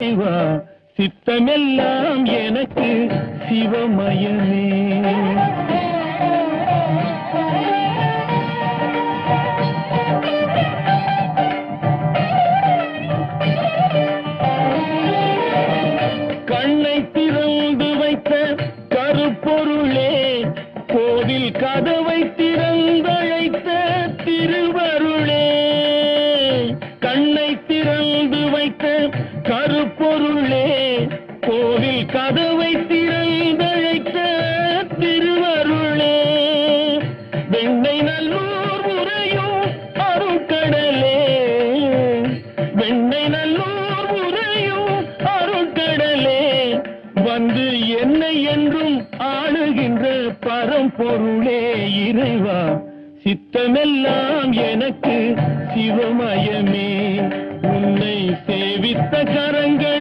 தேவா சித்தமெல்லாம் எனக்கு சிவமயமே. கண்ணை திறந்து வைத்த கருப்பொருளே, கோவில் கதவை திறந்தழைத்த திருவருளே. கண்ணை திறந்து வைத்த கருப்பொருளே, கோவில் கதவை திறந்தழைத்த திருவருளே. வெண்ணை நல்லூர் உரையும் அருட்கடலே, வெண்ணை நல்லூர் உரையும் அருட்கடலே, வந்து என்னை என்றும் ஆளுகின்ற பரம்பொருளே இறைவா